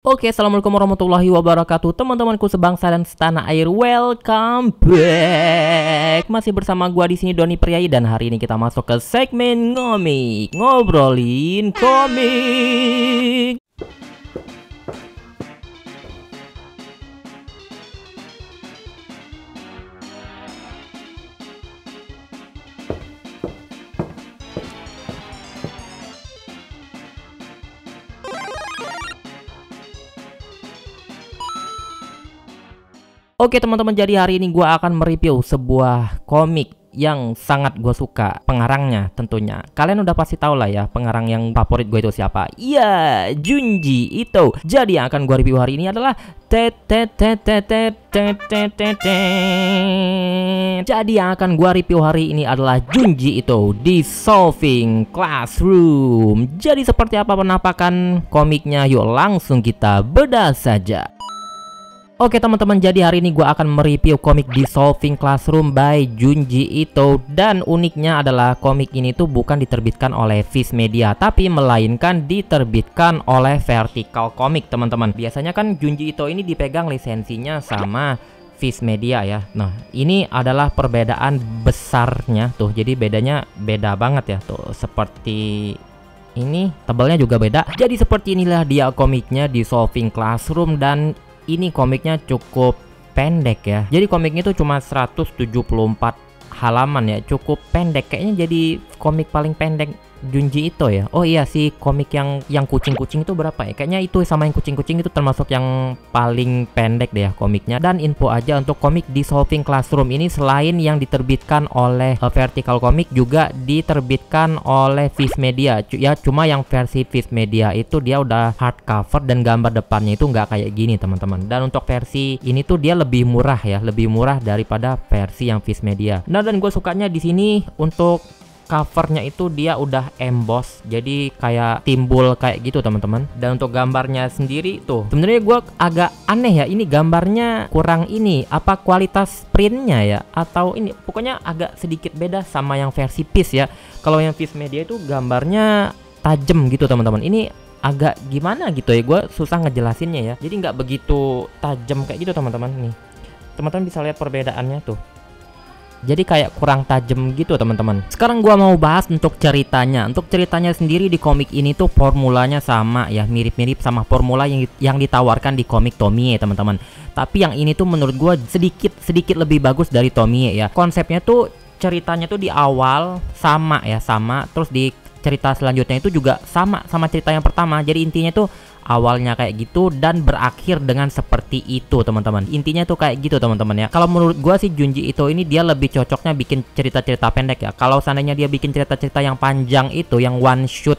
Oke, assalamualaikum warahmatullahi wabarakatuh, teman-temanku sebangsa dan setanah air. Welcome back. Masih bersama gua di sini, Doni Priayi, dan hari ini kita masuk ke segmen ngomik, ngobrolin komik. Oke teman-teman, jadi hari ini gue akan mereview sebuah komik yang sangat gue suka. Pengarangnya tentunya kalian udah pasti tahu lah ya, pengarang yang favorit gue itu siapa. Iya, Junji Ito. Jadi yang akan gue review hari ini adalah Jadi yang akan gue review hari ini adalah Junji Ito, Dissolving Classroom. Jadi seperti apa penampakan komiknya? Yuk langsung kita bedah saja. Oke teman-teman, jadi hari ini gue akan mereview komik Dissolving Classroom by Junji Ito. Dan uniknya adalah komik ini tuh bukan diterbitkan oleh Viz Media, tapi melainkan diterbitkan oleh Vertical Comic teman-teman. Biasanya kan Junji Ito ini dipegang lisensinya sama Viz Media ya. Nah ini adalah perbedaan besarnya tuh, jadi bedanya beda banget ya tuh. Seperti ini, tebalnya juga beda. Jadi seperti inilah dia komiknya Dissolving Classroom, dan ini komiknya cukup pendek ya. Jadi komiknya itu cuma 174 halaman ya, cukup pendek. Kayaknya jadi komik paling pendek Junji Ito ya. Oh iya, si komik yang kucing-kucing itu berapa ya? Kayaknya itu sama yang kucing-kucing itu termasuk yang paling pendek deh ya komiknya. Dan info aja untuk komik Dissolving Classroom ini, selain yang diterbitkan oleh Vertical Comic, juga diterbitkan oleh Viz Media ya. Cuma yang versi Viz Media itu dia udah hardcover dan gambar depannya itu nggak kayak gini teman-teman. Dan untuk versi ini tuh dia lebih murah ya, lebih murah daripada versi yang Viz Media. Nah dan gue sukanya di sini untuk covernya itu dia udah emboss, jadi kayak timbul kayak gitu teman-teman. Dan untuk gambarnya sendiri tuh sebenarnya gue agak aneh ya, ini gambarnya kurang ini apa kualitas printnya ya, atau ini pokoknya agak sedikit beda sama yang versi Viz ya. Kalau yang Viz Media itu gambarnya tajam gitu teman-teman, ini agak gimana gitu ya, gue susah ngejelasinnya ya. Jadi nggak begitu tajam kayak gitu teman-teman. Nih teman-teman bisa lihat perbedaannya tuh, jadi kayak kurang tajam gitu teman-teman. Sekarang gua mau bahas untuk ceritanya. Untuk ceritanya sendiri di komik ini tuh formulanya sama ya, mirip-mirip sama formula yang ditawarkan di komik Tomie teman-teman. Tapi yang ini tuh menurut gua sedikit lebih bagus dari Tomie ya. Konsepnya tuh ceritanya tuh di awal sama ya, sama. Terus di cerita selanjutnya itu juga sama cerita yang pertama. Jadi intinya tuh awalnya kayak gitu dan berakhir dengan seperti itu teman-teman. Intinya tuh kayak gitu teman-teman ya. Kalau menurut gua sih Junji Ito ini dia lebih cocoknya bikin cerita-cerita pendek ya. Kalau seandainya dia bikin cerita-cerita yang panjang itu, yang one shot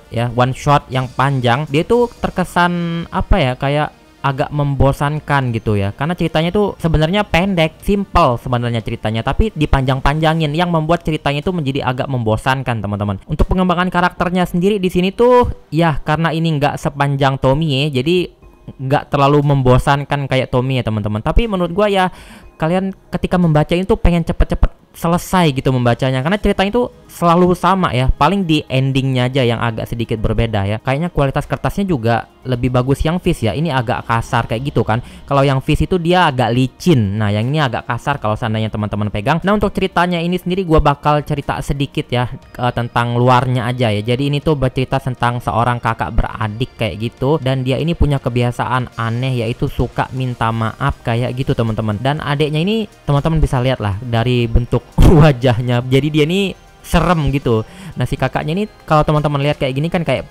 yang panjang, dia tuh terkesan apa ya, kayak agak membosankan gitu ya. Karena ceritanya tuh sebenarnya pendek, simple sebenarnya ceritanya, tapi dipanjang-panjangin yang membuat ceritanya itu menjadi agak membosankan teman-teman. Untuk pengembangan karakternya sendiri di sini tuh ya, karena ini nggak sepanjang Tomie, jadi nggak terlalu membosankan kayak Tomie ya teman-teman. Tapi menurut gua ya, kalian ketika membaca itu pengen cepet-cepet selesai gitu membacanya, karena ceritanya itu selalu sama ya. Paling di endingnya aja yang agak sedikit berbeda ya. Kayaknya kualitas kertasnya juga lebih bagus yang Viz ya. Ini agak kasar kayak gitu kan. Kalau yang Viz itu dia agak licin. Nah yang ini agak kasar kalau seandainya teman-teman pegang. Nah untuk ceritanya ini sendiri gua bakal cerita sedikit ya tentang luarnya aja ya. Jadi ini tuh bercerita tentang seorang kakak beradik kayak gitu, dan dia ini punya kebiasaan aneh, yaitu suka minta maaf kayak gitu teman-teman. Dan adiknya ini teman-teman bisa lihat lah dari bentuk wajahnya, jadi dia nih serem gitu. Nah si kakaknya ini kalau teman-teman lihat kayak gini kan kayak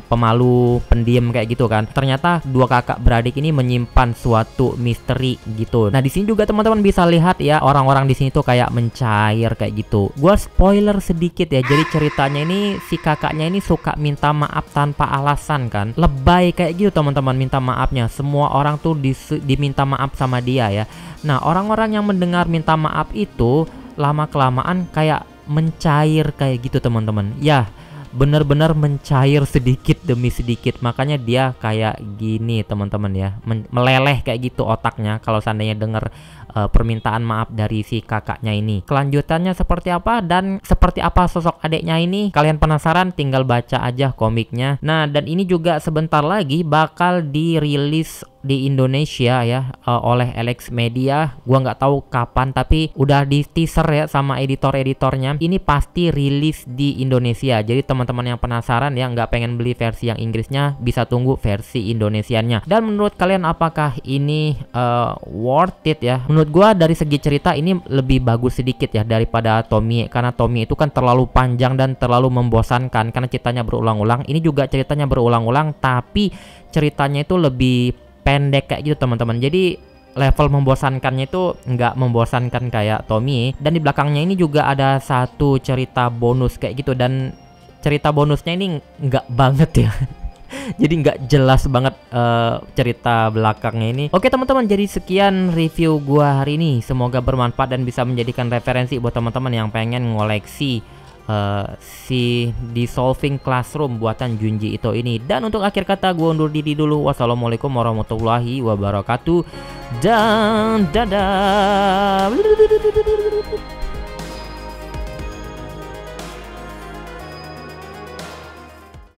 pemalu, pendiam kayak gitu kan. Ternyata dua kakak beradik ini menyimpan suatu misteri gitu. Nah di sini juga teman-teman bisa lihat ya, orang-orang di sini tuh kayak mencair kayak gitu. Gua spoiler sedikit ya. Jadi ceritanya ini si kakaknya ini suka minta maaf tanpa alasan kan. Lebay kayak gitu teman-teman minta maafnya. Semua orang tuh diminta maaf sama dia ya. Nah orang-orang yang mendengar minta maaf itu lama kelamaan kayak mencair kayak gitu teman-teman ya, bener-bener mencair sedikit demi sedikit. Makanya dia kayak gini teman-teman ya, meleleh kayak gitu otaknya kalau seandainya denger permintaan maaf dari si kakaknya ini. Kelanjutannya seperti apa dan seperti apa sosok adiknya ini, kalian penasaran? Tinggal baca aja komiknya. Nah, dan ini juga sebentar lagi bakal dirilis di Indonesia ya, oleh Alex Media. Gua nggak tahu kapan, tapi udah di teaser ya sama editor-editornya. Ini pasti rilis di Indonesia. Jadi teman-teman yang penasaran ya, nggak pengen beli versi yang Inggrisnya, bisa tunggu versi Indonesianya. Dan menurut kalian apakah ini worth it ya? Menurut gua dari segi cerita ini lebih bagus sedikit ya daripada Tomie, karena Tomie itu kan terlalu panjang dan terlalu membosankan karena ceritanya berulang-ulang. Ini juga ceritanya berulang-ulang, tapi ceritanya itu lebih pendek kayak gitu teman-teman. Jadi level membosankannya itu nggak membosankan kayak Tomie. Dan di belakangnya ini juga ada satu cerita bonus kayak gitu, dan cerita bonusnya ini nggak banget ya. Jadi nggak jelas banget cerita belakangnya ini. Oke teman-teman, jadi sekian review gua hari ini. Semoga bermanfaat dan bisa menjadikan referensi buat teman-teman yang pengen ngoleksi si Dissolving Classroom buatan Junji Ito ini. Dan untuk akhir kata gue undur diri dulu. Wassalamualaikum warahmatullahi wabarakatuh dan dadah.